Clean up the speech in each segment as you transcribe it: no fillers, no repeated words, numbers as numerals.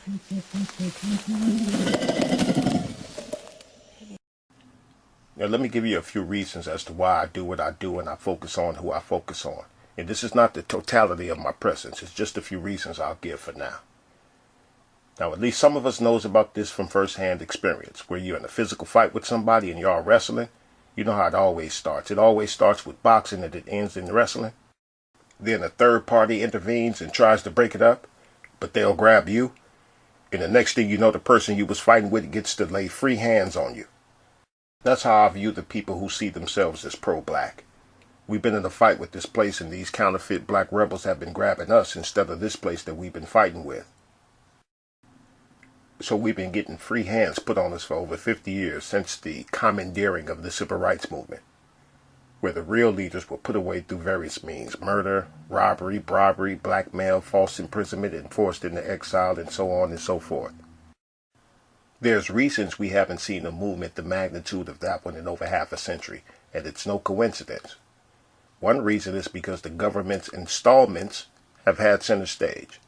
Now, let me give you a few reasons as to why I do what I do and I focus on who I focus on. And this is not the totality of my presence. It's just a few reasons I'll give for now. Now, at least some of us knows about this from first-hand experience. Where you're in a physical fight with somebody and y'all wrestling, you know how it always starts. It always starts with boxing and it ends in wrestling. Then a third party intervenes and tries to break it up, but they'll grab you. And the next thing you know, the person you was fighting with gets to lay free hands on you. That's how I view the people who see themselves as pro-black. We've been in a fight with this place and these counterfeit black rebels have been grabbing us instead of this place that we've been fighting with. So we've been getting free hands put on us for over 50 years since the commandeering of the civil rights movement, where the real leaders were put away through various means: murder, robbery, bribery, blackmail, false imprisonment, and forced into exile, and so on and so forth. There's reasons we haven't seen a movement the magnitude of that one in over half a century, and it's no coincidence. One reason is because the government's installments have had center stage.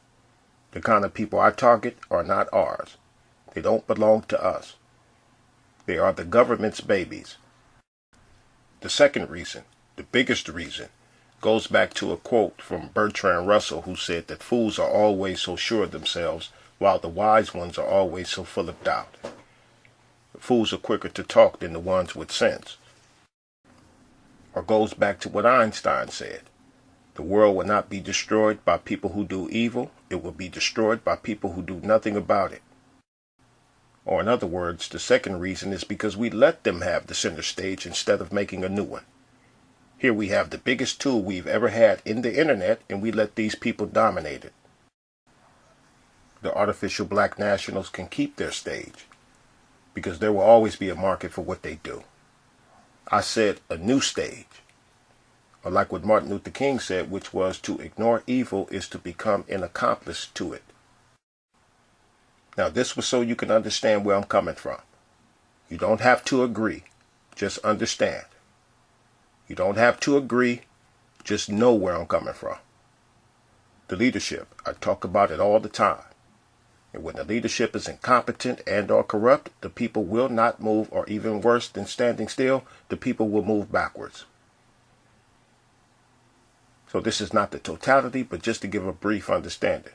The kind of people I target are not ours. They don't belong to us. They are the government's babies. The second reason, the biggest reason, goes back to a quote from Bertrand Russell, who said that fools are always so sure of themselves, while the wise ones are always so full of doubt. The fools are quicker to talk than the ones with sense. Or goes back to what Einstein said: the world will not be destroyed by people who do evil, it will be destroyed by people who do nothing about it. Or in other words, the second reason is because we let them have the center stage instead of making a new one. Here we have the biggest tool we've ever had in the internet, and we let these people dominate it. The artificial black nationals can keep their stage, because there will always be a market for what they do. I said a new stage. Or like what Martin Luther King said, which was, to ignore evil is to become an accomplice to it. Now, this was so you can understand where I'm coming from. You don't have to agree, just understand. You don't have to agree, just know where I'm coming from. The leadership, I talk about it all the time. And when the leadership is incompetent and or corrupt, the people will not move, or even worse than standing still, the people will move backwards. So this is not the totality, but just to give a brief understanding.